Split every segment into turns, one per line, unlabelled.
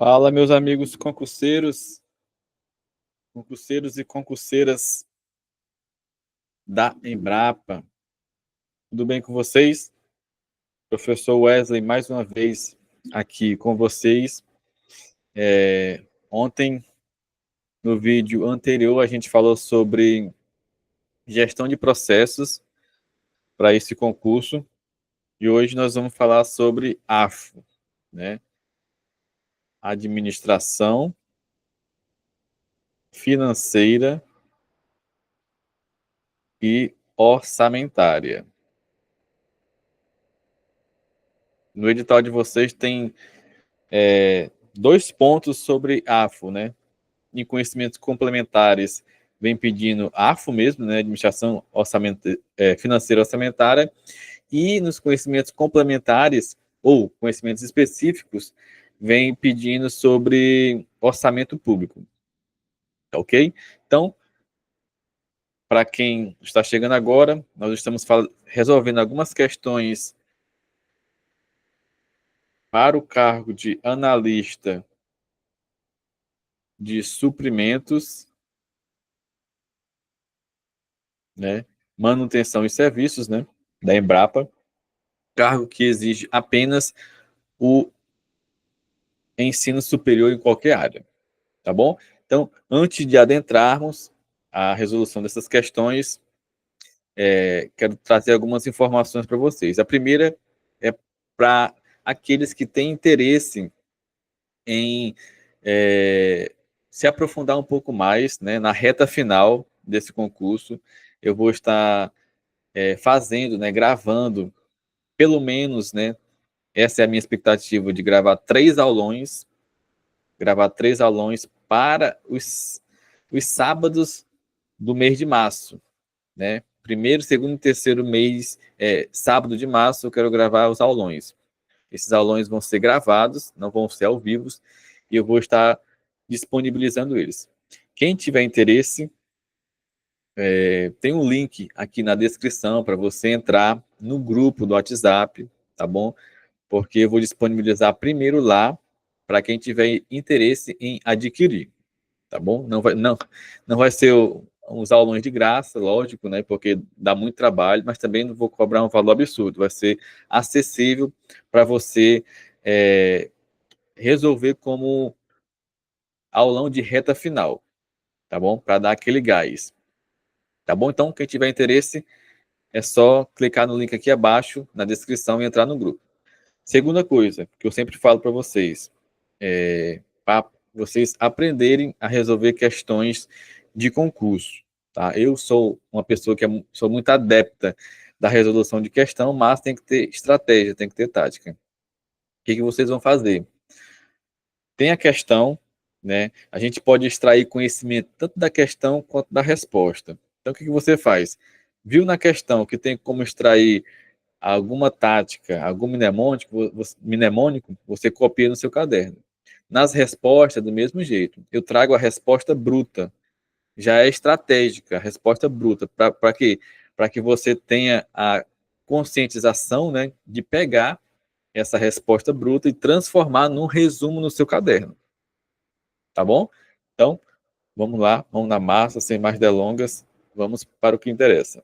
Fala, meus amigos concurseiros e concurseiras da Embrapa. Tudo bem com vocês? Professor Wesley, mais uma vez aqui com vocês. Ontem, no vídeo anterior, a gente falou sobre gestão de processos para esse concurso e hoje nós vamos falar sobre AFO, né? Administração Financeira e Orçamentária. No edital de vocês tem dois pontos sobre AFO, né? Em conhecimentos complementares, vem pedindo AFO mesmo, né? Administração Financeira Orçamentária, e nos conhecimentos complementares, ou conhecimentos específicos, vem pedindo sobre orçamento público. Ok? Então, para quem está chegando agora, nós estamos resolvendo algumas questões para o cargo de analista de suprimentos, né? Manutenção e serviços, né? Da Embrapa, cargo que exige apenas o ensino superior em qualquer área, tá bom? Então, antes de adentrarmos a resolução dessas questões, quero trazer algumas informações para vocês. A primeira é para aqueles que têm interesse em se aprofundar um pouco mais, né, na reta final desse concurso. Eu vou estar fazendo, né, gravando, pelo menos, né, essa é a minha expectativa, de gravar três aulões para os sábados do mês de março, né? Primeiro, segundo e terceiro mês, sábado de março, eu quero gravar os aulões. Esses aulões vão ser gravados, não vão ser ao vivo, e eu vou estar disponibilizando eles. Quem tiver interesse, tem um link aqui na descrição para você entrar no grupo do WhatsApp, tá bom? Porque eu vou disponibilizar primeiro lá para quem tiver interesse em adquirir, tá bom? Não vai ser uns aulões de graça, lógico, né? Porque dá muito trabalho, mas também não vou cobrar um valor absurdo. Vai ser acessível para você resolver como aulão de reta final, tá bom? Para dar aquele gás, tá bom? Então, quem tiver interesse, é só clicar no link aqui abaixo, na descrição, e entrar no grupo. Segunda coisa que eu sempre falo para vocês, para vocês aprenderem a resolver questões de concurso. Tá? Eu sou uma pessoa que sou muito adepta da resolução de questão, mas tem que ter estratégia, tem que ter tática. O que vocês vão fazer? Tem a questão, né? A gente pode extrair conhecimento tanto da questão quanto da resposta. Então, o que você faz? Viu na questão que tem como extrair alguma tática, algum mnemônico, você copia no seu caderno. Nas respostas, do mesmo jeito. Eu trago a resposta bruta. Já é estratégica, a resposta bruta. Para quê? Para que você tenha a conscientização, né, de pegar essa resposta bruta e transformar num resumo no seu caderno. Tá bom? Então, vamos lá, vamos na massa, sem mais delongas, vamos para o que interessa.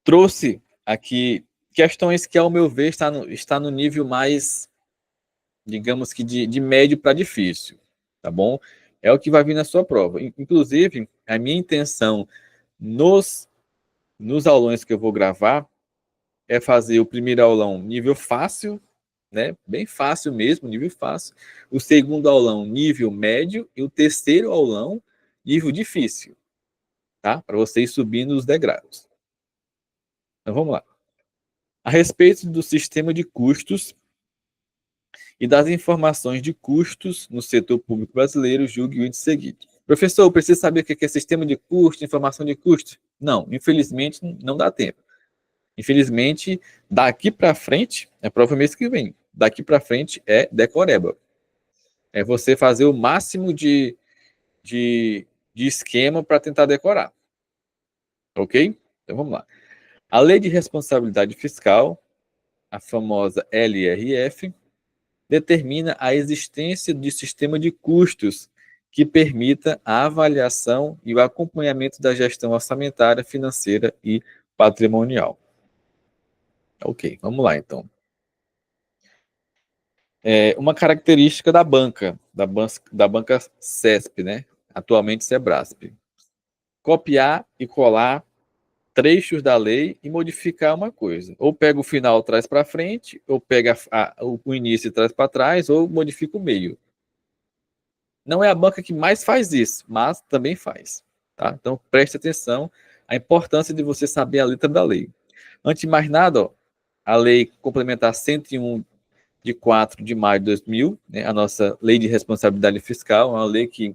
Trouxe aqui questões que, ao meu ver, está no nível mais, digamos que de médio para difícil, tá bom? É o que vai vir na sua prova. Inclusive, a minha intenção nos aulões que eu vou gravar é fazer o primeiro aulão nível fácil, né? Bem fácil mesmo, nível fácil. O segundo aulão, nível médio. E o terceiro aulão, nível difícil, tá? Para vocês subindo os degraus. Então, vamos lá. A respeito do sistema de custos e das informações de custos no setor público brasileiro, julgue o índice seguinte. Professor, eu preciso saber o que é sistema de custo, informação de custo? Não, infelizmente não dá tempo. Infelizmente, daqui para frente, é prova mês que vem, daqui para frente é decoreba. É você fazer o máximo de esquema para tentar decorar. Ok? Então vamos lá. A Lei de Responsabilidade Fiscal, a famosa LRF, determina a existência de sistema de custos que permita a avaliação e o acompanhamento da gestão orçamentária, financeira e patrimonial. Ok, vamos lá então. Uma característica da banca CESP, né? Atualmente Sebrasp. Copiar e colar trechos da lei e modificar uma coisa. Ou pega o final, traz para frente, ou pega o início e traz para trás, ou modifica o meio. Não é a banca que mais faz isso, mas também faz. Tá? Então, preste atenção à importância de você saber a letra da lei. Antes de mais nada, ó, a Lei Complementar 101 de 4 de maio de 2000, né, a nossa Lei de Responsabilidade Fiscal, uma lei que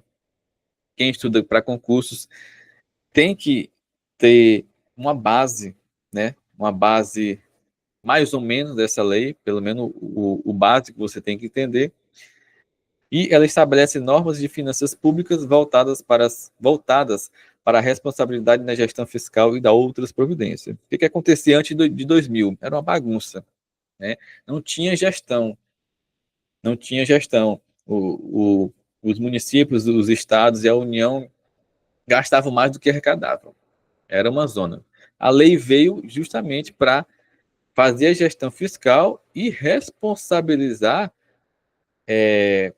quem estuda para concursos tem que ter uma base, né, uma base mais ou menos dessa lei, pelo menos o básico você tem que entender, e ela estabelece normas de finanças públicas voltadas para a responsabilidade na gestão fiscal e da outras providências. O que acontecia antes de 2000? Era uma bagunça, né? Não tinha gestão, não tinha gestão. Os municípios, os estados e a União gastavam mais do que arrecadavam. Era uma zona. A lei veio justamente para fazer a gestão fiscal e responsabilizar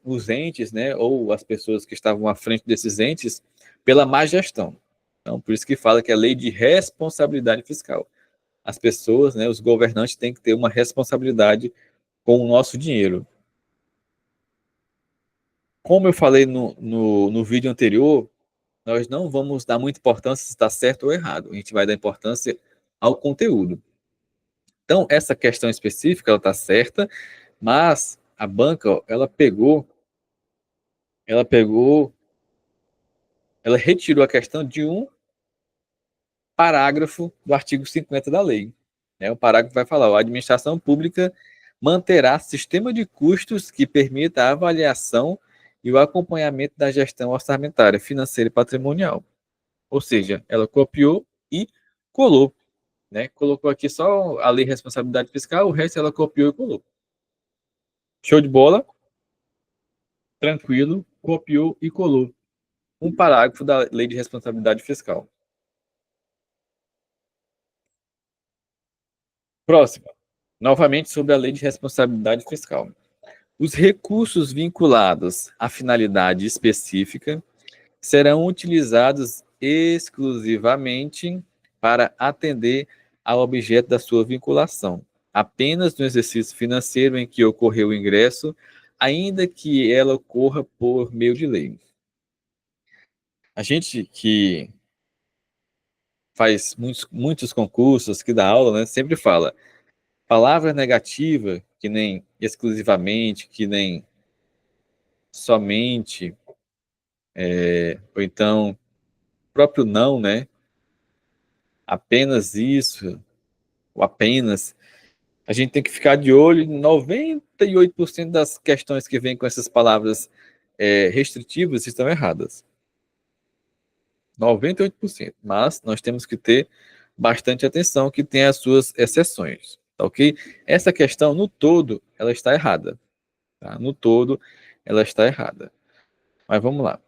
os entes, né, ou as pessoas que estavam à frente desses entes, pela má gestão. Então, por isso que fala que é a lei de responsabilidade fiscal. As pessoas, né, os governantes têm que ter uma responsabilidade com o nosso dinheiro. Como eu falei no vídeo anterior, nós não vamos dar muita importância se está certo ou errado. A gente vai dar importância ao conteúdo. Então, essa questão específica, ela está certa, mas a banca, ó, ela pegou, ela retirou a questão de um parágrafo do artigo 50 da lei. O parágrafo vai falar: a administração pública manterá sistema de custos que permita a avaliação e o acompanhamento da gestão orçamentária, financeira e patrimonial. Ou seja, ela copiou e colou. Né? Colocou aqui só a lei de responsabilidade fiscal, o resto ela copiou e colou. Show de bola? Tranquilo, copiou e colou um parágrafo da lei de responsabilidade fiscal. Próxima. Novamente sobre a lei de responsabilidade fiscal. Os recursos vinculados à finalidade específica serão utilizados exclusivamente para atender ao objeto da sua vinculação, apenas no exercício financeiro em que ocorreu o ingresso, ainda que ela ocorra por meio de lei. A gente que faz muitos concursos, que dá aula, né, sempre fala palavra negativa, que nem exclusivamente, que nem somente, ou então próprio não, né? Apenas isso, ou apenas. A gente tem que ficar de olho em 98% das questões que vêm com essas palavras restritivas estão erradas. 98%. Mas nós temos que ter bastante atenção que tem as suas exceções, tá ok? Essa questão, no todo, ela está errada. Tá? No todo, ela está errada. Mas vamos lá.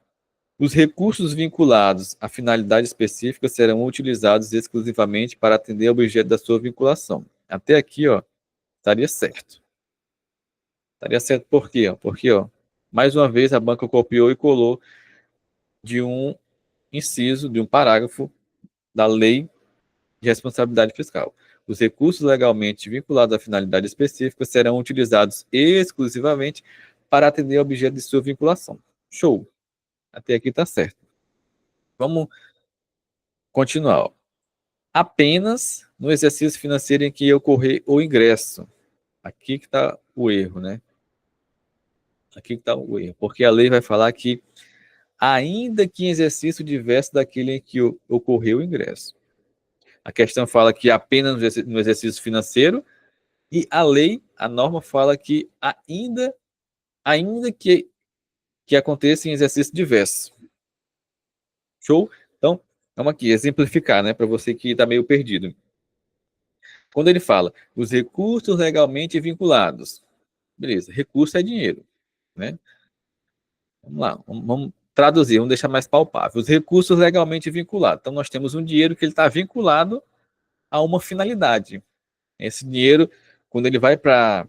Os recursos vinculados à finalidade específica serão utilizados exclusivamente para atender ao objeto da sua vinculação. Até aqui, ó, estaria certo. Estaria certo por quê? Porque, ó, mais uma vez, a banca copiou e colou de um inciso, de um parágrafo da lei de responsabilidade fiscal. Os recursos legalmente vinculados à finalidade específica serão utilizados exclusivamente para atender ao objeto de sua vinculação. Show. Até aqui está certo. Vamos continuar. Apenas no exercício financeiro em que ocorrer o ingresso. Aqui que está o erro, né? Aqui que está o erro. Porque a lei vai falar que ainda que em exercício diverso daquele em que ocorreu o ingresso. A questão fala que apenas no exercício financeiro e a lei, a norma fala que ainda que aconteça em exercício diverso. Show? Então, vamos aqui exemplificar, né, para você que está meio perdido. Quando ele fala os recursos legalmente vinculados, Beleza, recurso é dinheiro, né? Vamos lá, vamos traduzir, vamos deixar mais palpável. Os recursos legalmente vinculados. Então, nós temos um dinheiro que ele está vinculado a uma finalidade. Esse dinheiro, quando ele vai para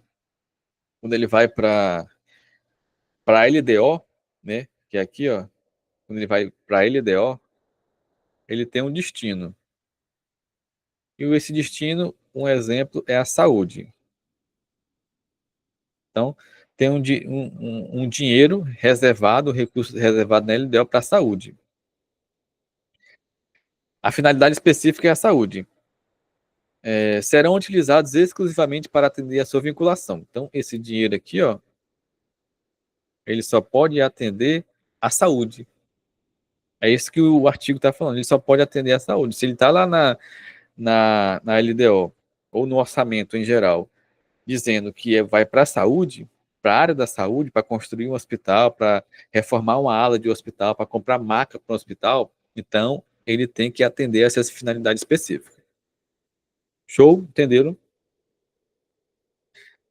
para a LDO, né? Que é aqui, ó, quando ele vai para a LDO, ele tem um destino. E esse destino, um exemplo, é a saúde. Então, tem um dinheiro reservado, um recurso reservado na LDO para a saúde. A finalidade específica é a saúde. Serão utilizados exclusivamente para atender a sua vinculação. Então, esse dinheiro aqui, ó, ele só pode atender a saúde. É isso que o artigo está falando. Ele só pode atender a saúde. Se ele está lá na LDO ou no orçamento em geral, dizendo que vai para a saúde, para a área da saúde, para construir um hospital, para reformar uma ala de hospital, para comprar maca para o hospital, então ele tem que atender a essas finalidades específicas. Show? Entenderam?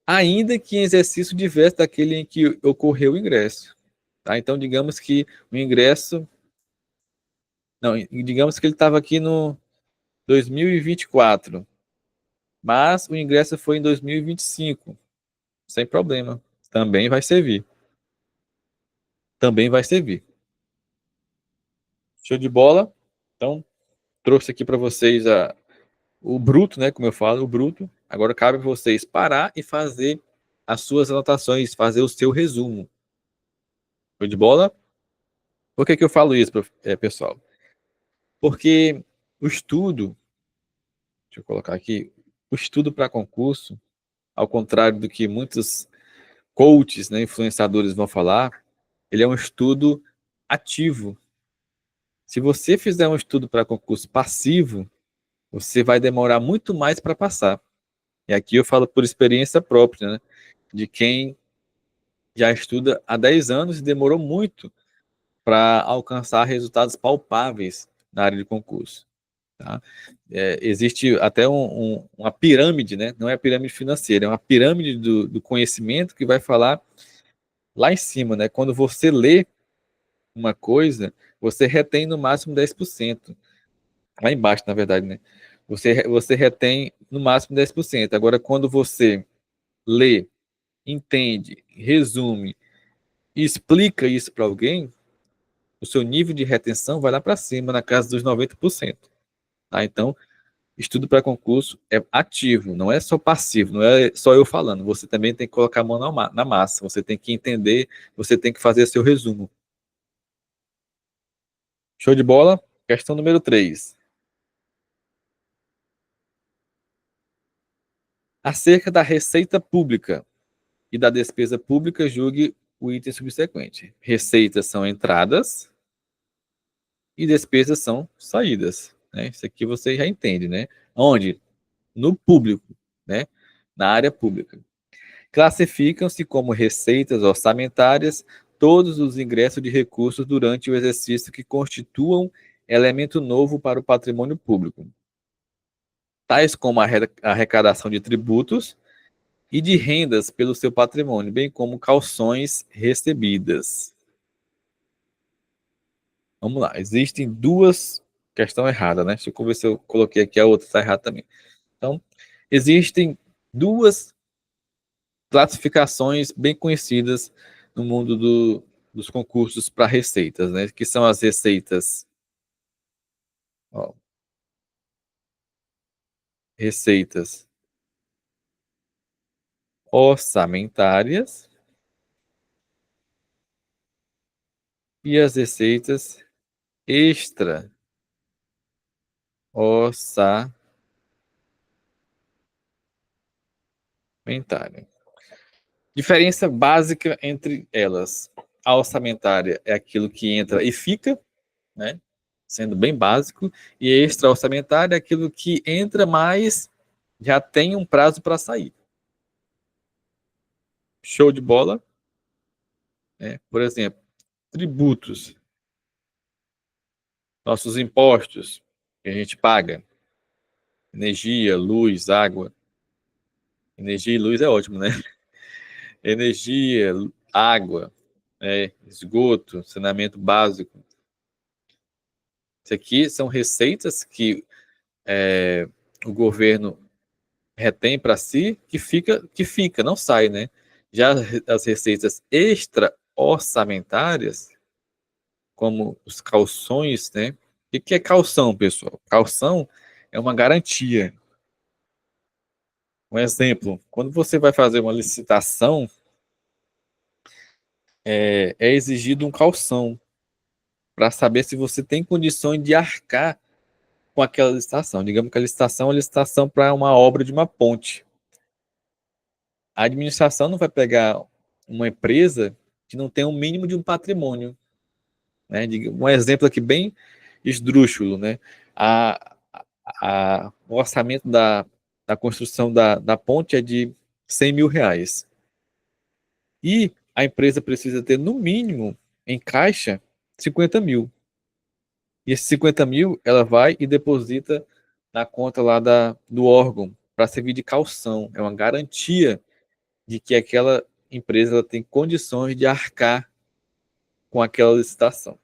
Ainda que em exercício diverso daquele em que ocorreu o ingresso. Tá? Então, digamos que o ingresso. Não, digamos que ele estava aqui no 2024, mas o ingresso foi em 2025. Sem problema. Também vai servir. Também vai servir. Show de bola? Então, trouxe aqui para vocês o bruto, né? Como eu falo, o bruto. Agora cabe a vocês parar e fazer as suas anotações, fazer o seu resumo. Show de bola? Por que eu falo isso, pessoal? Porque o estudo, deixa eu colocar aqui, o estudo para concurso, ao contrário do que muitos coaches, né, influenciadores vão falar, ele é um estudo ativo. Se você fizer um estudo para concurso passivo, você vai demorar muito mais para passar. E aqui eu falo por experiência própria, né, de quem já estuda há 10 anos e demorou muito para alcançar resultados palpáveis na área de concurso. Tá? Existe até uma pirâmide, né? Não é a pirâmide financeira, é uma pirâmide do conhecimento que vai falar lá em cima, né? Quando você lê uma coisa, você retém no máximo 10%. Lá embaixo, na verdade, né? Você retém no máximo 10%. Agora, quando você lê, entende, resume e explica isso para alguém, o seu nível de retenção vai lá para cima, na casa dos 90%. Tá? Então, estudo para concurso é ativo, não é só passivo, não é só eu falando. Você também tem que colocar a mão na massa, você tem que entender, você tem que fazer seu resumo. Show de bola? Questão número 3. Acerca da receita pública e da despesa pública, julgue o item subsequente. Receitas são entradas e despesas são saídas. Né? Isso aqui você já entende, né? Onde? No público, né? Na área pública. Classificam-se como receitas orçamentárias todos os ingressos de recursos durante o exercício que constituam elemento novo para o patrimônio público, tais como a arrecadação de tributos e de rendas pelo seu patrimônio, bem como calções recebidas. Vamos lá, existem duas. Questão errada, né? Deixa eu ver se eu coloquei aqui a outra, está errada também. Então, existem duas classificações bem conhecidas no mundo dos concursos para receitas, né? Que são as receitas, ó, receitas orçamentárias e as receitas extra-orçamentárias. Diferença básica entre elas. A orçamentária é aquilo que entra e fica, né? Sendo bem básico, e a extra-orçamentária é aquilo que entra, mas já tem um prazo para sair. Show de bola? Por exemplo, tributos, nossos impostos que a gente paga, energia, luz, água. Energia e luz é ótimo, né? energia, água, esgoto, saneamento básico. Isso aqui são receitas que o governo retém para si, que fica, não sai, né? Já as receitas extra-orçamentárias, como os calções, né? O que é calção, pessoal? Calção é uma garantia. Um exemplo, quando você vai fazer uma licitação, é exigido um calção para saber se você tem condições de arcar com aquela licitação. Digamos que a licitação é uma licitação para uma obra de uma ponte. A administração não vai pegar uma empresa que não tem um mínimo de um patrimônio, né? Um exemplo aqui bem esdrúxulo, né? O orçamento da construção da ponte é de R$ 100 mil. E a empresa precisa ter, no mínimo, em caixa, 50 mil. E esses 50 mil, ela vai e deposita na conta lá do órgão, para servir de calção. É uma garantia de que aquela empresa ela tem condições de arcar com aquela licitação.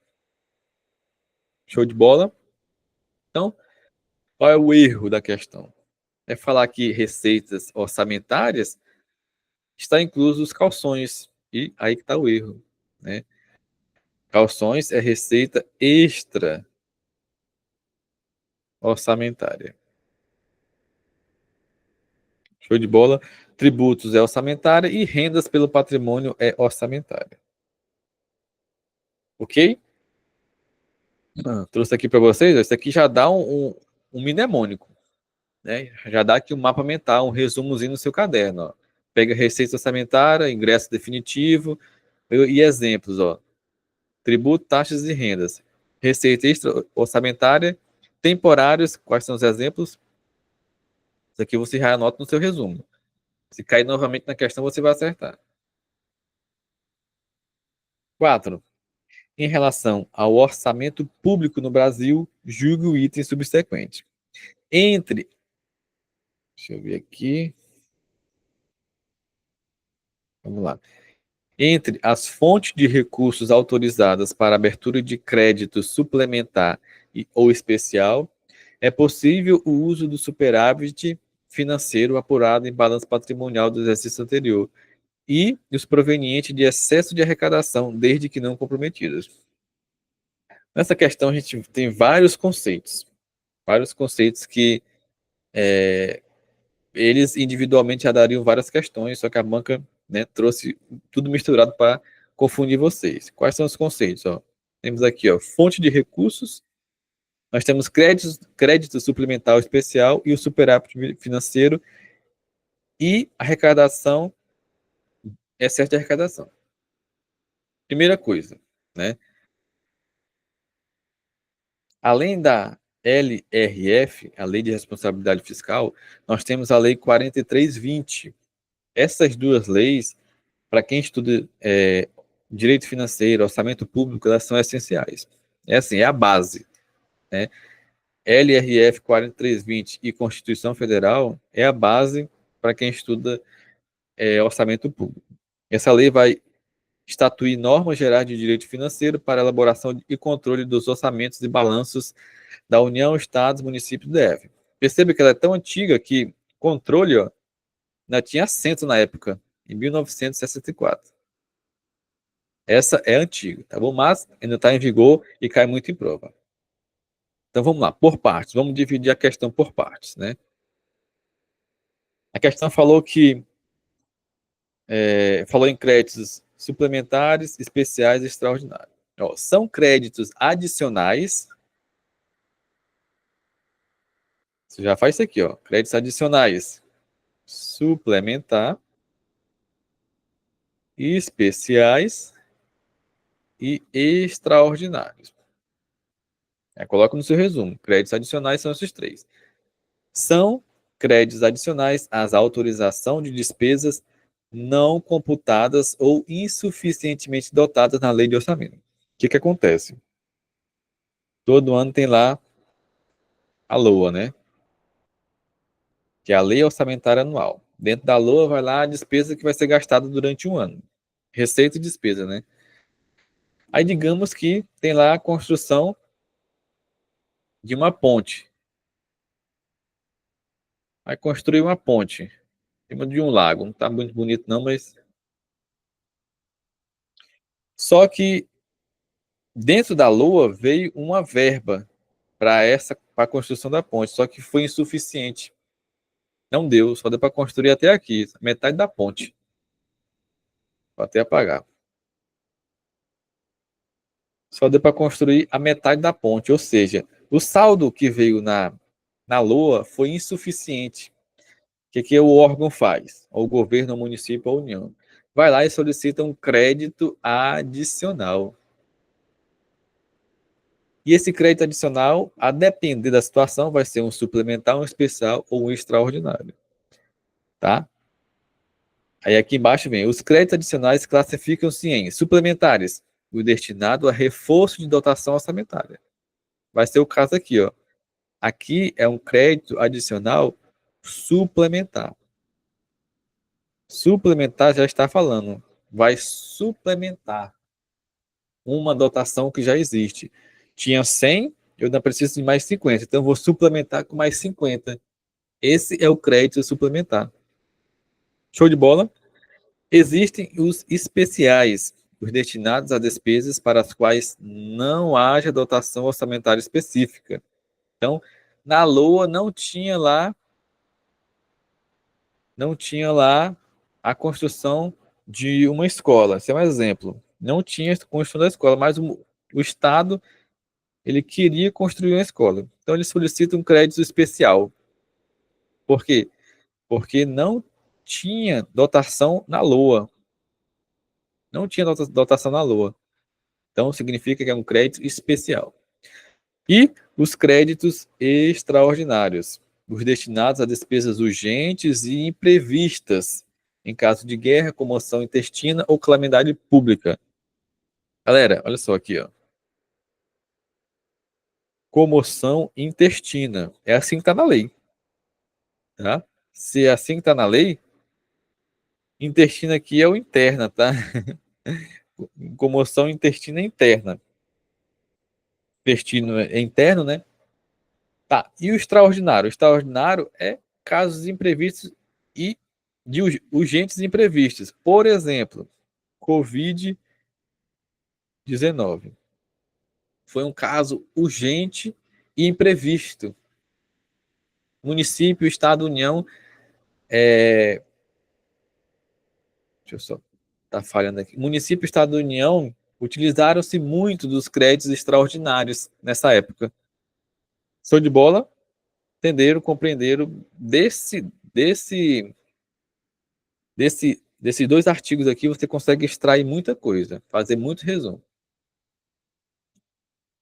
Show de bola? Então, qual é o erro da questão? É falar que receitas orçamentárias está incluso os calções. E aí que está o erro, né? Calções é receita extra orçamentária. Show de bola? Tributos é orçamentária e rendas pelo patrimônio é orçamentária. Ok? Trouxe aqui para vocês. Isso aqui já dá um mnemônico, né? Já dá aqui um mapa mental, um resumozinho no seu caderno. Ó. Pega receita orçamentária, ingresso definitivo e exemplos. Ó. Tributo, taxas e rendas. Receita extra orçamentária, temporários, quais são os exemplos? Isso aqui você já anota no seu resumo. Se cair novamente na questão, você vai acertar. 4. Em relação ao orçamento público no Brasil, julgue o item subsequente. Deixa eu ver aqui. Vamos lá. Entre as fontes de recursos autorizadas para abertura de crédito suplementar ou especial, é possível o uso do superávit financeiro apurado em balanço patrimonial do exercício anterior e os provenientes de excesso de arrecadação, desde que não comprometidos. Nessa questão, a gente tem vários conceitos que eles individualmente já dariam várias questões, só que a banca, né, trouxe tudo misturado para confundir vocês. Quais são os conceitos? Ó? Temos aqui, ó, fonte de recursos, nós temos crédito suplementar especial e o superávit financeiro e arrecadação, excesso de arrecadação. Primeira coisa, né? Além da LRF, a Lei de Responsabilidade Fiscal, nós temos a Lei 4320. Essas duas leis, para quem estuda direito financeiro, orçamento público, elas são essenciais. É assim, é a base. Né? LRF 4320 e Constituição Federal é a base para quem estuda orçamento público. Essa lei vai estatuir normas gerais de direito financeiro para elaboração e controle dos orçamentos e balanços da União, Estados, municípios e DF. Perceba que ela é tão antiga que controle ainda tinha assento na época, em 1964. Essa é antiga, tá bom? Mas ainda está em vigor e cai muito em prova. Então vamos lá, por partes. Vamos dividir a questão por partes, né? A questão falou em créditos suplementares, especiais e extraordinários. Ó, são créditos adicionais. Você já faz isso aqui, ó. Créditos adicionais, suplementar, especiais e extraordinários. Coloca no seu resumo. Créditos adicionais são esses três. São créditos adicionais às autorização de despesas não computadas ou insuficientemente dotadas na lei de orçamento. O que acontece? Todo ano tem lá a LOA, né? Que é a Lei Orçamentária Anual. Dentro da LOA vai lá a despesa que vai ser gastada durante um ano. Receita e despesa, né? Aí digamos que tem lá a construção de uma ponte. Vai construir uma ponte em cima de um lago. Não está muito bonito não, mas... Só que dentro da LOA veio uma verba para a construção da ponte, só que foi insuficiente. Não deu, só deu para construir até aqui, metade da ponte. Vou até apagar. Só deu para construir a metade da ponte, ou seja, o saldo que veio na LOA foi insuficiente. O que o órgão faz? Ou o governo, o município ou a União? Vai lá e solicita um crédito adicional. E esse crédito adicional, a depender da situação, vai ser um suplementar, um especial ou um extraordinário. Tá? Aí aqui embaixo vem, os créditos adicionais classificam-se em suplementares, o destinado a reforço de dotação orçamentária. Vai ser o caso aqui, ó. Aqui é um crédito adicional suplementar. Suplementar já está falando, vai suplementar uma dotação que já existe. Tinha 100, eu ainda preciso de mais 50, então eu vou suplementar com mais 50. Esse é o crédito suplementar. Show de bola? Existem os especiais, os destinados a despesas para as quais não haja dotação orçamentária específica. Então, na LOA não tinha lá a construção de uma escola. Esse é um exemplo. Não tinha construção da escola, mas o Estado ele queria construir uma escola. Então, ele solicita um crédito especial. Por quê? Porque não tinha dotação na LOA. Não tinha dotação na LOA. Então, significa que é um crédito especial. E os créditos extraordinários, os destinados a despesas urgentes e imprevistas, em caso de guerra, comoção intestina ou calamidade pública. Galera, olha só aqui, ó. Comoção intestina. É assim que está na lei. Tá? Se é assim que está na lei, intestino aqui é o interna, tá? Comoção intestina interna. Intestino é interno, né? Tá. E o extraordinário? O extraordinário é casos imprevistos e de urgentes imprevistos. Por exemplo, Covid-19. Foi um caso urgente e imprevisto. Município, Estado, União. Deixa eu só. Tá falhando aqui. Município, Estado e União utilizaram-se muito dos créditos extraordinários nessa época. Show de bola? Entenderam, compreenderam desses dois artigos aqui, você consegue extrair muita coisa, fazer muito resumo.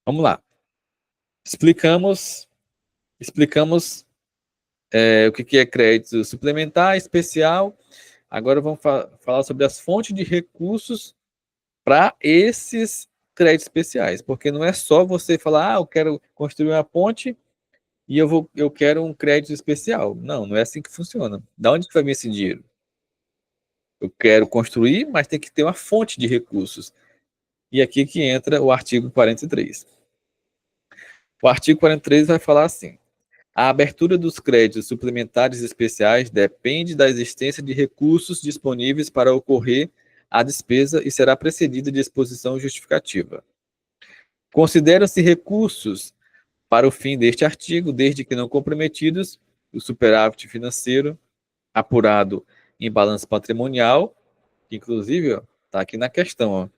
Vamos lá. Explicamos o que é crédito suplementar, especial. Agora vamos falar sobre as fontes de recursos para esses créditos especiais, porque não é só você falar, eu quero construir uma ponte e eu quero um crédito especial. Não, não é assim que funciona. Da onde que vai vir esse dinheiro? Eu quero construir, mas tem que ter uma fonte de recursos. E aqui que entra o artigo 43. O artigo 43 vai falar assim: a abertura dos créditos suplementares especiais depende da existência de recursos disponíveis para ocorrer a despesa e será precedida de exposição justificativa. Consideram-se recursos para o fim deste artigo, desde que não comprometidos, o superávit financeiro apurado em balanço patrimonial, que inclusive está aqui na questão, ó,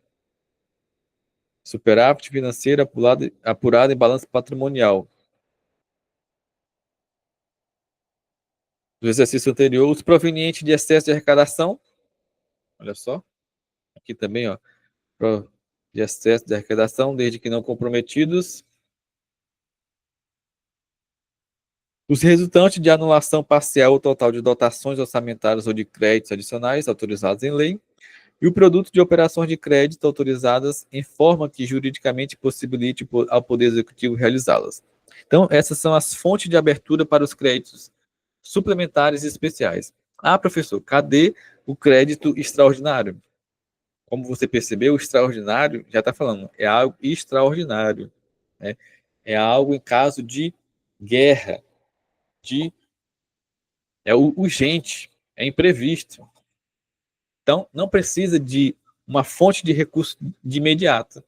superávit financeiro apurado em balanço patrimonial do exercício anterior, os provenientes de excesso de arrecadação, olha só, aqui também, ó, de excesso de arrecadação, desde que não comprometidos, os resultantes de anulação parcial ou total de dotações orçamentárias ou de créditos adicionais autorizados em lei, e o produto de operações de crédito autorizadas em forma que juridicamente possibilite ao Poder Executivo realizá-las. Então, essas são as fontes de abertura para os créditos suplementares e especiais. Ah, professor, cadê o crédito extraordinário? Como você percebeu, o extraordinário, já está falando, é algo extraordinário. Né? É algo em caso de guerra, é urgente, é imprevisto. Então, não precisa de uma fonte de recurso de imediato.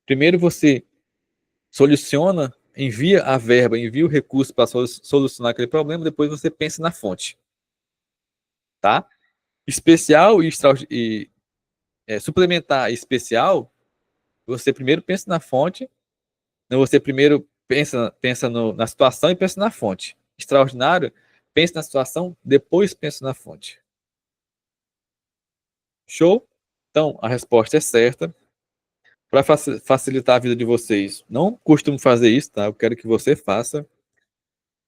Primeiro você soluciona, envia a verba, envia o recurso para solucionar aquele problema, depois você pensa na fonte. Tá? Especial e suplementar especial, você primeiro pensa na fonte, você primeiro pensa na situação e pensa na fonte. Extraordinário, pensa na situação, depois pensa na fonte. Show? Então, a resposta é certa. Para facilitar a vida de vocês, não costumo fazer isso, tá? Eu quero que você faça.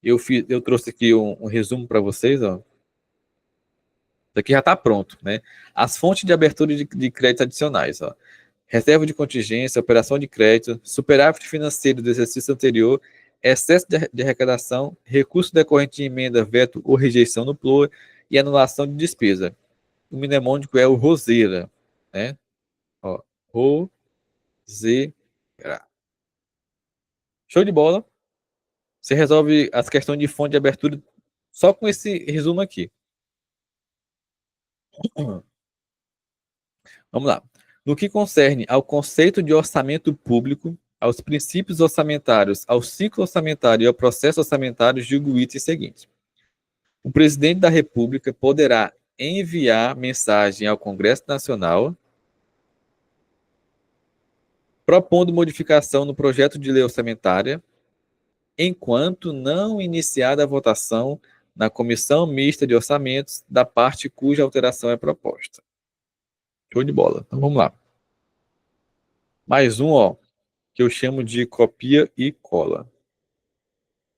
Eu trouxe aqui um resumo para vocês, ó. Isso aqui já está pronto, né? As fontes de abertura de crédito adicionais, ó. Reserva de contingência, operação de crédito, superávit financeiro do exercício anterior, excesso de arrecadação, recurso decorrente de emenda, veto ou rejeição no PLOA e anulação de despesa. O mnemônico é o ROSERA, né? Ó, ROSERA. Show de bola. Você resolve as questões de fonte de abertura só com esse resumo aqui. Vamos lá. No que concerne ao conceito de orçamento público, aos princípios orçamentários, ao ciclo orçamentário e ao processo orçamentário, julgo o item seguinte. O presidente da República poderá enviar mensagem ao Congresso Nacional propondo modificação no projeto de lei orçamentária, enquanto não iniciada a votação na Comissão Mista de Orçamentos da parte cuja alteração é proposta. Show de bola. Então vamos lá. Mais um, ó, que eu chamo de copia e cola.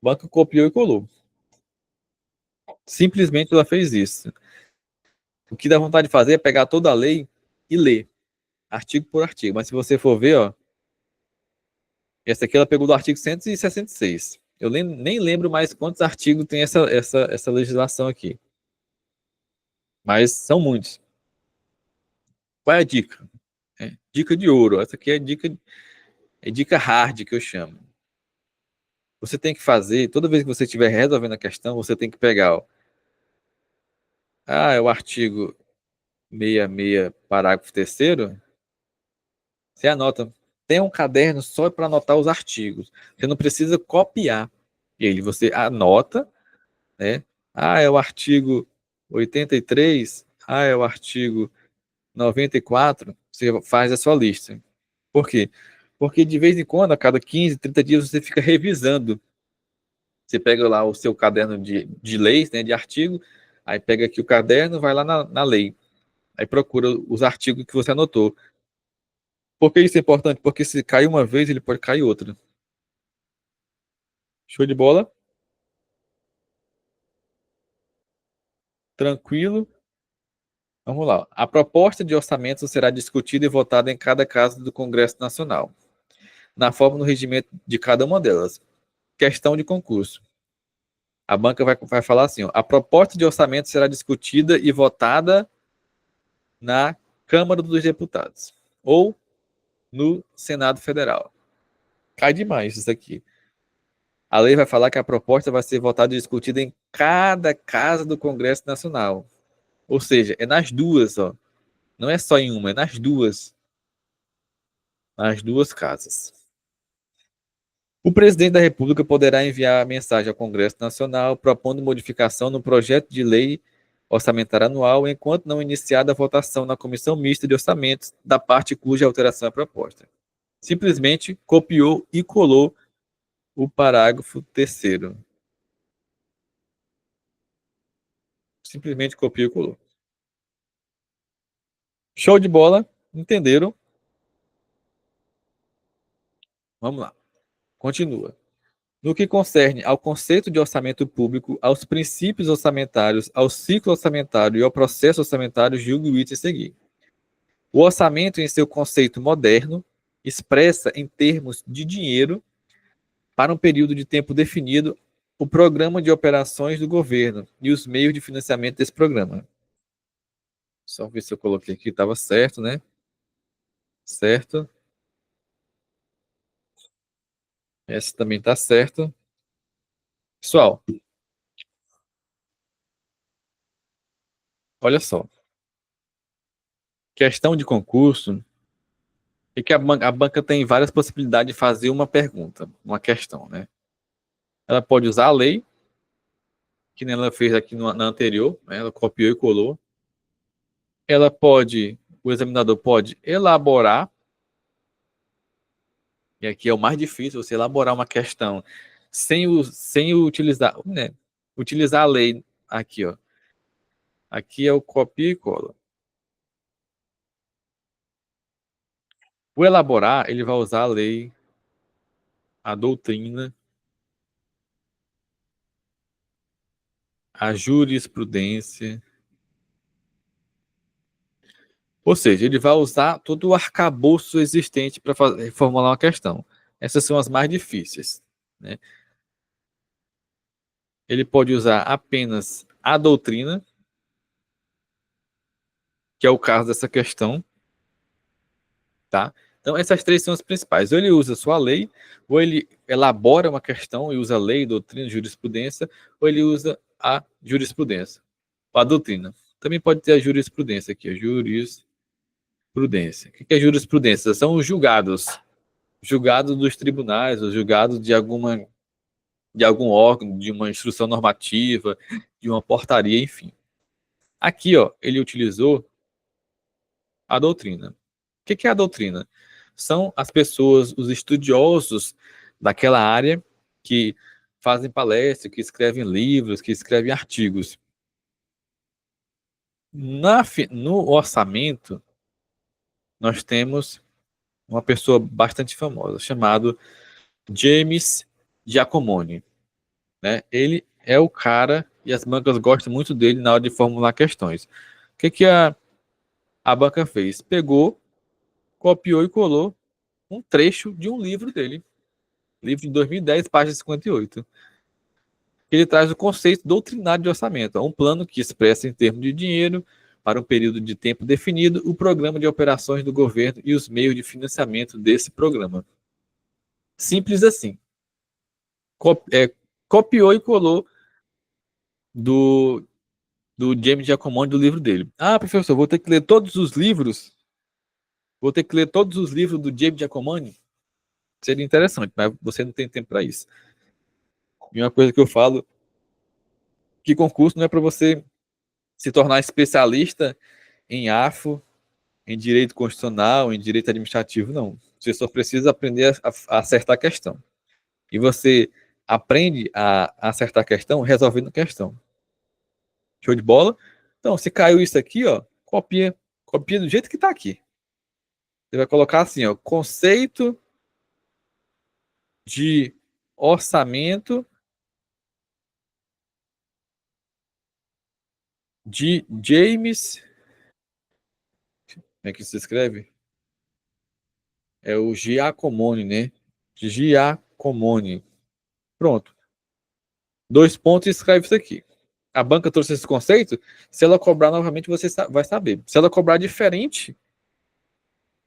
O banco copiou e colou. Simplesmente ela fez isso. O que dá vontade de fazer é pegar toda a lei e ler, artigo por artigo. Mas se você for ver, ó, essa aqui ela pegou do artigo 166. Eu nem lembro mais quantos artigos tem essa legislação aqui. Mas são muitos. Qual é a dica? Dica de ouro. Essa aqui é dica hard que eu chamo. Você tem que fazer, toda vez que você estiver resolvendo a questão, você tem que pegar, ó, é o artigo 66, parágrafo 3º, você anota. Tem um caderno só para anotar os artigos. Você não precisa copiar ele, você anota, né? É o artigo 83, é o artigo 94, você faz a sua lista. Por quê? Porque de vez em quando, a cada 15, 30 dias, você fica revisando. Você pega lá o seu caderno de leis, né, de artigo, aí pega aqui o caderno, vai lá na lei. Aí procura os artigos que você anotou. Por que isso é importante? Porque se cai uma vez, ele pode cair outra. Show de bola? Tranquilo? Vamos lá. A proposta de orçamento será discutida e votada em cada casa do Congresso Nacional, na forma no regimento de cada uma delas. Questão de concurso. A banca vai falar assim, ó, a proposta de orçamento será discutida e votada na Câmara dos Deputados ou no Senado Federal. Cai demais isso aqui. A lei vai falar que a proposta vai ser votada e discutida em cada casa do Congresso Nacional. Ou seja, é nas duas, ó. Não é só em uma, é nas duas. Nas duas casas. O presidente da República poderá enviar mensagem ao Congresso Nacional propondo modificação no projeto de lei orçamentária anual, enquanto não iniciada a votação na Comissão Mista de Orçamentos da parte cuja alteração é proposta. Simplesmente copiou e colou o parágrafo 3º. Simplesmente copiou e colou. Show de bola, entenderam? Vamos lá. Continua. No que concerne ao conceito de orçamento público, aos princípios orçamentários, ao ciclo orçamentário e ao processo orçamentário, julgo o item a seguir. O orçamento, em seu conceito moderno, expressa em termos de dinheiro para um período de tempo definido o programa de operações do governo e os meios de financiamento desse programa. Só ver se eu coloquei aqui, estava certo, né? Certo. Essa também está certo. Pessoal, olha só. Questão de concurso é que a banca tem várias possibilidades de fazer uma pergunta, uma questão, né? Ela pode usar a lei, que nem ela fez aqui na anterior, né? Ela copiou e colou. Ela pode, o examinador pode elaborar, e aqui é o mais difícil, você elaborar uma questão sem utilizar, né? Utilizar a lei aqui, ó. Aqui é o copia e cola. O elaborar, ele vai usar a lei, a doutrina, a jurisprudência. Ou seja, ele vai usar todo o arcabouço existente para formular uma questão. Essas são as mais difíceis, né? Ele pode usar apenas a doutrina, que é o caso dessa questão, tá? Então, essas três são as principais. Ou ele usa sua lei, ou ele elabora uma questão e usa lei, doutrina, jurisprudência, ou ele usa a jurisprudência, a doutrina. Também pode ter a jurisprudência aqui, a jurisprudência. O que é jurisprudência? São os julgados, julgados dos tribunais, os julgados de algum órgão, de uma instrução normativa, de uma portaria, enfim. Aqui, ó, ele utilizou a doutrina. O que é a doutrina? São as pessoas, os estudiosos daquela área que fazem palestras, que escrevem livros, que escrevem artigos. No orçamento, nós temos uma pessoa bastante famosa, chamado James Giacomoni, né? Ele é o cara, e as bancas gostam muito dele na hora de formular questões. O que a banca fez? Pegou, copiou e colou um trecho de um livro dele. Livro de 2010, página 58. Ele traz o conceito doutrinário de orçamento, um plano que expressa em termos de dinheiro, para um período de tempo definido, o programa de operações do governo e os meios de financiamento desse programa. Simples assim. Copiou e colou do, do James Giacomo do livro dele. Ah, professor, vou ter que ler todos os livros? Vou ter que ler todos os livros do James Giacomoni? Seria interessante, mas você não tem tempo para isso. E uma coisa que eu falo, que concurso não é para você se tornar especialista em AFO, em direito constitucional, em direito administrativo, não. Você só precisa aprender a acertar a questão. E você aprende a acertar a questão resolvendo a questão. Show de bola? Então, se caiu isso aqui, ó, copia do jeito que está aqui. Você vai colocar assim, ó, conceito de orçamento de James. Como é que se escreve? É o Giacomoni, né? Giacomoni. Pronto. Dois pontos e escreve isso aqui. A banca trouxe esse conceito. Se ela cobrar novamente, você vai saber. Se ela cobrar diferente,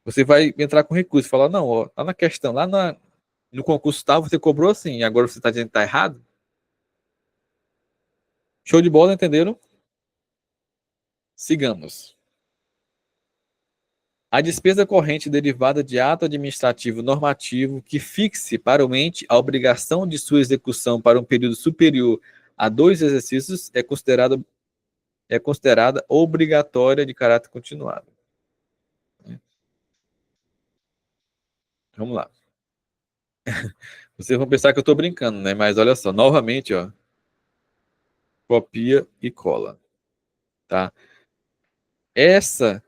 você vai entrar com recurso. Falar, não, ó, lá na questão, no concurso tal, você cobrou assim, e agora você está dizendo que está errado. Show de bola, entenderam? Sigamos. A despesa corrente derivada de ato administrativo normativo que fixe para o ente a obrigação de sua execução para um período superior a 2 exercícios é considerada obrigatória de caráter continuado. Vamos lá. Vocês vão pensar que eu estou brincando, né? Mas olha só, novamente, ó, copia e cola, tá? Esse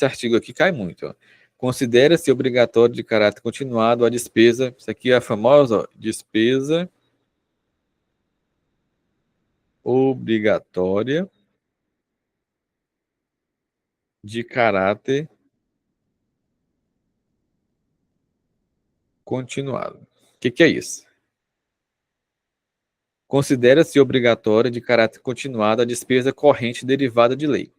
artigo aqui cai muito, ó. Considera-se obrigatório de caráter continuado a despesa, isso aqui é a famosa, ó, despesa obrigatória de caráter continuado. O que é isso? Considera-se obrigatória de caráter continuado a despesa corrente derivada de lei,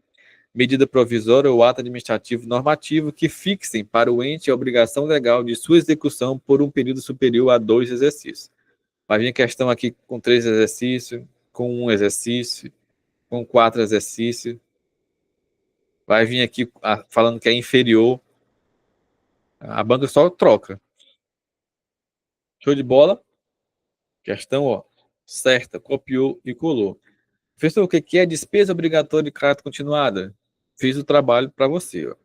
medida provisória ou ato administrativo normativo que fixem para o ente a obrigação legal de sua execução por um período superior a 2 exercícios. Vai vir questão aqui com 3 exercícios, com 1 exercício, com 4 exercícios. Vai vir aqui falando que é inferior. A banca só troca. Show de bola? Questão, ó, certa, copiou e colou. Professor, o que é despesa obrigatória de caráter continuada? Fiz o trabalho para você. Ó.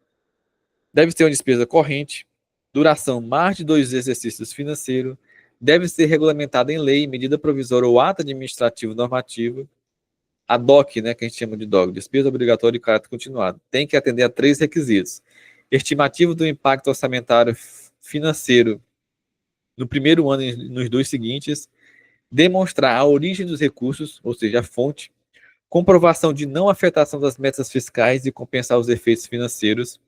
Deve ser uma despesa corrente, duração mais de 2 exercícios financeiros, deve ser regulamentada em lei, medida provisória ou ato administrativo normativo. A DOC, né, que a gente chama de DOC, despesa obrigatória de caráter continuado, tem que atender a 3 requisitos. Estimativa do impacto orçamentário financeiro no primeiro ano e nos 2 seguintes, demonstrar a origem dos recursos, ou seja, a fonte, comprovação de não afetação das metas fiscais e compensar os efeitos financeiros,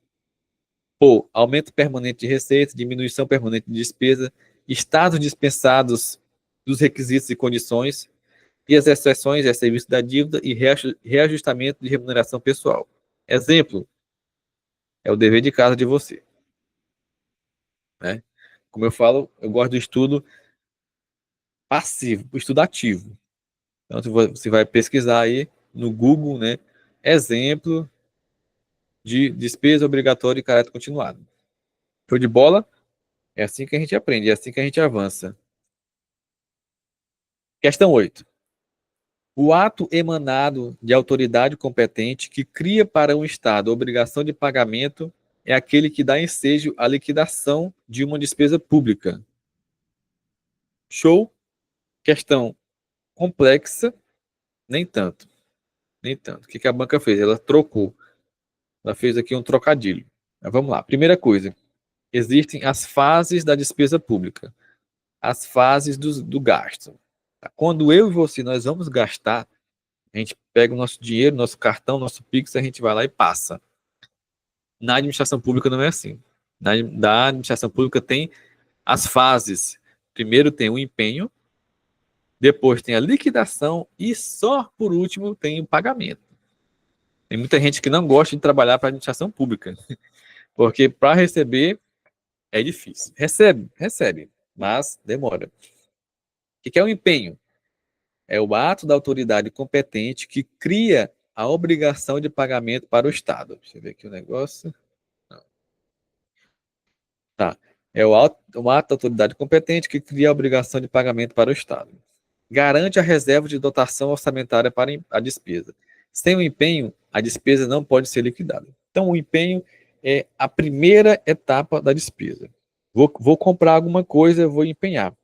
ou aumento permanente de receita, diminuição permanente de despesa, estados dispensados dos requisitos e condições, e as exceções é serviço da dívida e reajustamento de remuneração pessoal. Exemplo, é o dever de casa de você. Né? Como eu falo, eu gosto do estudo passivo, o estudo ativo. Então, você vai pesquisar aí no Google, né, exemplo de despesa obrigatória de caráter continuado. Show de bola? É assim que a gente aprende, é assim que a gente avança. Questão 8. O ato emanado de autoridade competente que cria para um Estado a obrigação de pagamento é aquele que dá ensejo à liquidação de uma despesa pública. Show? Questão complexa? Nem tanto. Nem tanto. O que a banca fez? Ela trocou. Ela fez aqui um trocadilho. Mas vamos lá. Primeira coisa. Existem as fases da despesa pública. As fases do gasto. Quando eu e você nós vamos gastar, a gente pega o nosso dinheiro, nosso cartão, nosso Pix, a gente vai lá e passa. Na administração pública não é assim. Da administração pública tem as fases. Primeiro tem o empenho, depois tem a liquidação e só por último tem o pagamento. Tem muita gente que não gosta de trabalhar para a administração pública, porque para receber é difícil. Recebe, mas demora. O que é o empenho? É o ato da autoridade competente que cria a obrigação de pagamento para o Estado. Deixa eu ver aqui o negócio. Tá. É o ato da autoridade competente que cria a obrigação de pagamento para o Estado. Garante a reserva de dotação orçamentária para a despesa. Sem o empenho, a despesa não pode ser liquidada. Então, o empenho é a primeira etapa da despesa. Vou comprar alguma coisa, vou empenhar.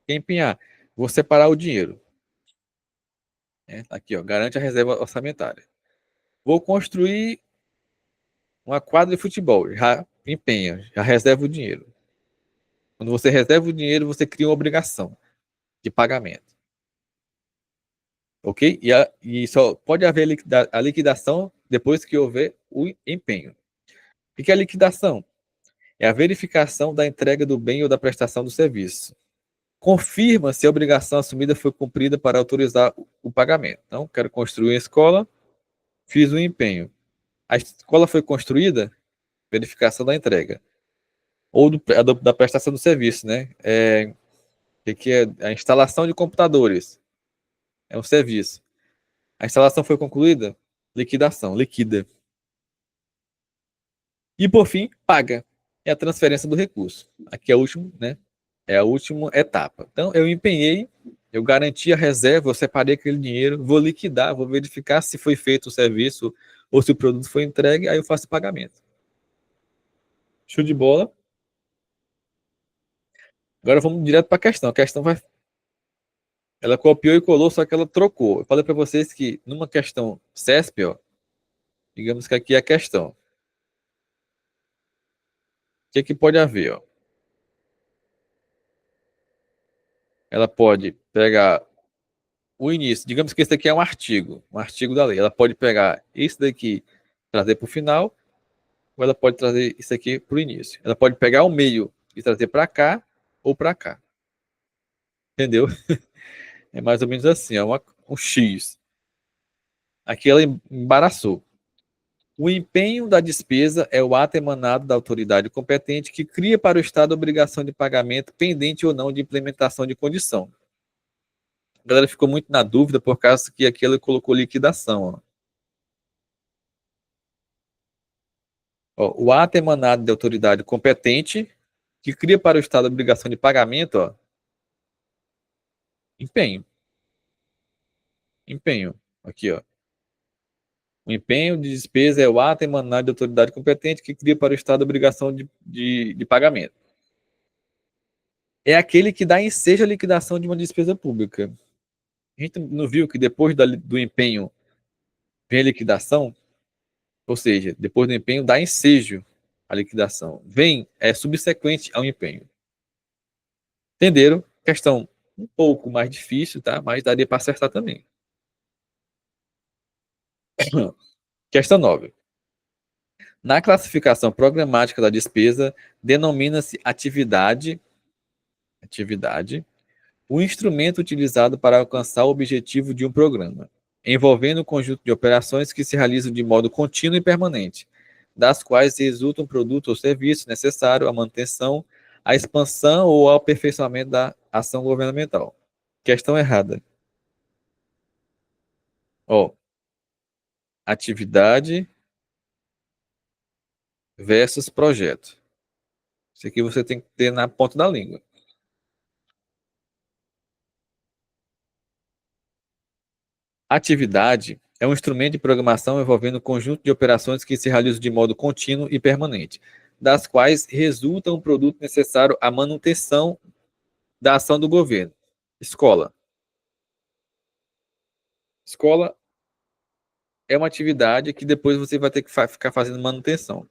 Quem empenhar? Vou separar o dinheiro. Aqui, ó, garante a reserva orçamentária. Vou construir uma quadra de futebol. Já empenha, já reserva o dinheiro. Quando você reserva o dinheiro, você cria uma obrigação de pagamento. Ok? E só pode haver a liquidação depois que houver o empenho. O que é a liquidação? É a verificação da entrega do bem ou da prestação do serviço. Confirma se a obrigação assumida foi cumprida para autorizar o pagamento. Então, quero construir uma escola, fiz o empenho. A escola foi construída, verificação da entrega. Ou da prestação do serviço, né? Que é a instalação de computadores. É um serviço. A instalação foi concluída? Liquidação, liquida. E por fim, paga. É a transferência do recurso. Aqui é o último, né? É a última etapa. Então, eu empenhei, eu garanti a reserva, eu separei aquele dinheiro, vou liquidar, vou verificar se foi feito o serviço ou se o produto foi entregue, aí eu faço o pagamento. Show de bola. Agora vamos direto para a questão. A questão vai. Ela copiou e colou, só que ela trocou. Eu falei para vocês que numa questão CESP, ó, digamos que aqui é a questão. O que pode haver? Ó? Ela pode pegar o início. Digamos que esse aqui é um artigo da lei. Ela pode pegar isso daqui, trazer para o final, ou ela pode trazer isso aqui para o início. Ela pode pegar o meio e trazer para cá ou para cá. Entendeu? É mais ou menos assim, é um X. Aqui ela embaraçou. O empenho da despesa é o ato emanado da autoridade competente que cria para o Estado a obrigação de pagamento pendente ou não de implementação de condição. A galera ficou muito na dúvida por causa que aqui ela colocou liquidação. Ó. Ó, o ato emanado da autoridade competente que cria para o Estado a obrigação de pagamento, ó, empenho. Empenho. Aqui, ó. O empenho de despesa é o ato emanado da autoridade competente que cria para o Estado a obrigação de pagamento. É aquele que dá ensejo à liquidação de uma despesa pública. A gente não viu que depois do empenho vem a liquidação? Ou seja, depois do empenho dá ensejo à liquidação. Vem, é subsequente ao empenho. Entenderam? Questão um pouco mais difícil, tá? Mas daria para acertar também. Questão 9. Na classificação programática da despesa, denomina-se atividade, o instrumento utilizado para alcançar o objetivo de um programa, envolvendo um conjunto de operações que se realizam de modo contínuo e permanente, das quais resulta um produto ou serviço necessário à manutenção, à expansão ou ao aperfeiçoamento da ação governamental. Questão errada. Ó, atividade versus projeto. Isso aqui você tem que ter na ponta da língua. Atividade é um instrumento de programação envolvendo um conjunto de operações que se realizam de modo contínuo e permanente, das quais resulta um produto necessário à manutenção da ação do governo. Escola. Escola é uma atividade que depois você vai ter que ficar fazendo manutenção.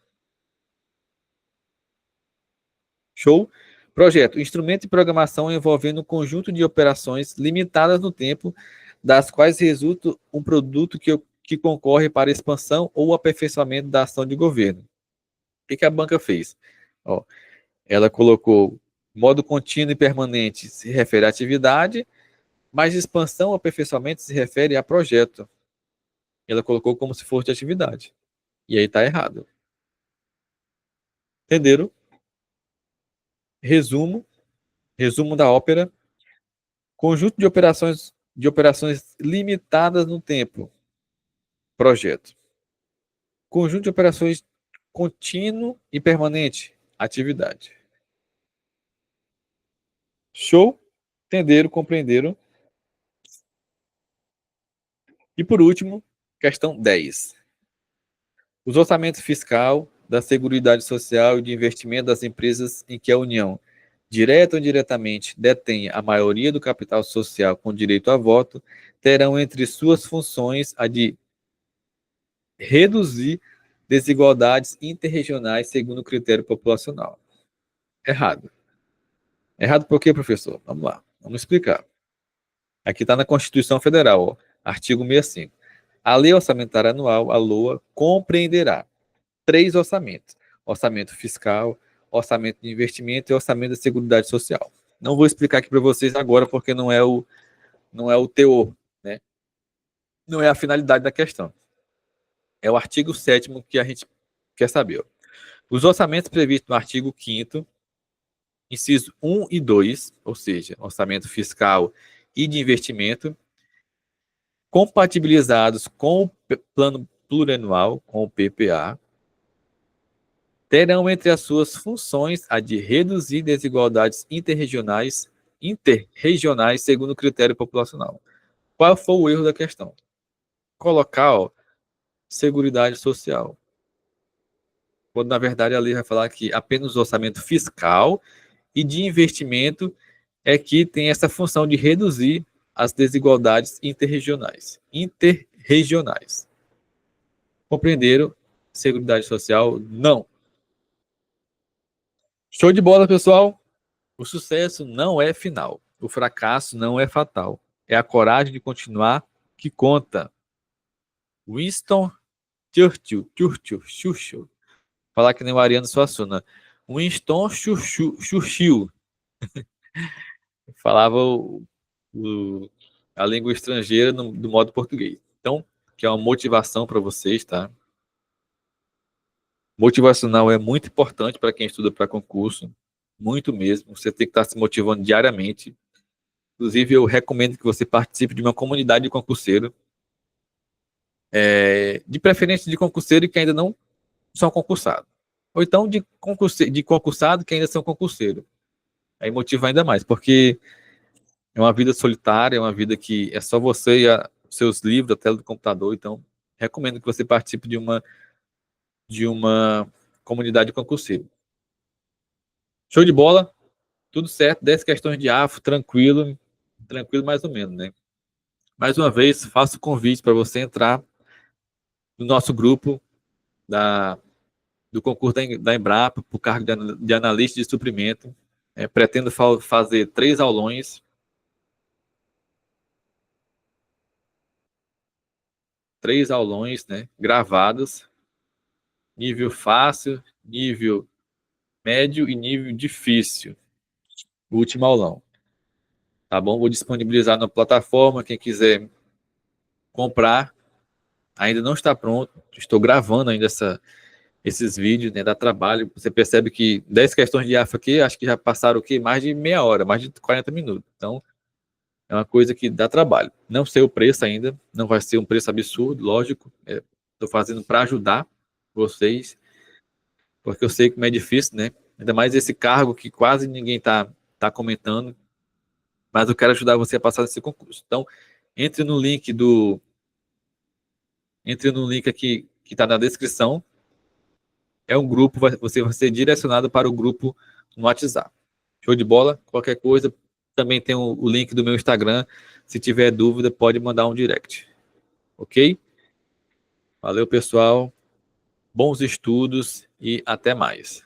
Show? Projeto. Instrumento de programação envolvendo um conjunto de operações limitadas no tempo, das quais resulta um produto que concorre para a expansão ou aperfeiçoamento da ação de governo. O que a banca fez? Ó, ela colocou modo contínuo e permanente se refere à atividade, mas expansão ou aperfeiçoamento se refere a projeto. Ela colocou como se fosse de atividade. E aí está errado. Entenderam? Resumo, resumo da ópera. Conjunto de operações limitadas no tempo. Projeto. Conjunto de operações contínuo e permanente. Atividade. Show? Entenderam? Compreenderam? E por último, questão 10. Os orçamentos fiscal, da Seguridade Social e de investimento das empresas em que a União, direta ou indiretamente, detém a maioria do capital social com direito a voto, terão entre suas funções a de reduzir desigualdades interregionais segundo o critério populacional. Errado. Errado por quê, professor? Vamos lá, vamos explicar. Aqui está na Constituição Federal, ó, artigo 65. A Lei Orçamentária Anual, a LOA, compreenderá 3 orçamentos: orçamento fiscal, orçamento de investimento e orçamento da Seguridade Social. Não vou explicar aqui para vocês agora, porque não é o teor, né? Não é a finalidade da questão. É o artigo 7º que a gente quer saber. Ó. Os orçamentos previstos no artigo 5º, inciso 1 e 2, ou seja, orçamento fiscal e de investimento, compatibilizados com o plano plurianual, com o PPA, terão entre as suas funções a de reduzir desigualdades interregionais segundo o critério populacional. Qual foi o erro da questão? Colocar, ó, Seguridade Social. Quando, na verdade, a lei vai falar que apenas o orçamento fiscal e de investimento é que tem essa função de reduzir as desigualdades interregionais. Compreenderam? Seguridade Social, não. Show de bola, pessoal! O sucesso não é final. O fracasso não é fatal. É a coragem de continuar que conta. Winston Churchill. Falar que nem o Ariano Suassuna. Winston Churchill. Falava o a língua estrangeira do modo português. Então, que é uma motivação para vocês, tá? Motivacional é muito importante para quem estuda para concurso, muito mesmo. Você tem que estar se motivando diariamente. Inclusive, eu recomendo que você participe de uma comunidade de concurseiro, de preferência de concurseiro que ainda não são concursados. Ou então de concursado que ainda são concurseiro. Aí motiva ainda mais, porque é uma vida solitária, é uma vida que é só você e os seus livros, a tela do computador. Então, recomendo que você participe de uma comunidade concurseira. Show de bola? Tudo certo, 10 questões de AFO, tranquilo, tranquilo mais ou menos, né? Mais uma vez, faço o convite para você entrar no nosso grupo do concurso da Embrapa, para o cargo de analista de suprimento. Pretendo fazer 3 aulões, né, gravados, nível fácil, nível médio e nível difícil. O último aulão. Tá bom? Vou disponibilizar na plataforma. Quem quiser comprar, ainda não está pronto. Estou gravando ainda esses vídeos, né? Dá trabalho. Você percebe que 10 questões de AFA aqui, acho que já passaram o quê? Mais de meia hora, mais de 40 minutos. Então, é uma coisa que dá trabalho. Não sei o preço ainda, não vai ser um preço absurdo, lógico. Estou fazendo para ajudar vocês, porque eu sei como é difícil, né? Ainda mais esse cargo que quase ninguém tá comentando, mas eu quero ajudar você a passar nesse concurso. Então, entre no link entre no link aqui que está na descrição. É um grupo, você vai ser direcionado para o grupo no WhatsApp. Show de bola? Qualquer coisa, também tem o link do meu Instagram. Se tiver dúvida, pode mandar um direct. Ok? Valeu, pessoal. Bons estudos e até mais.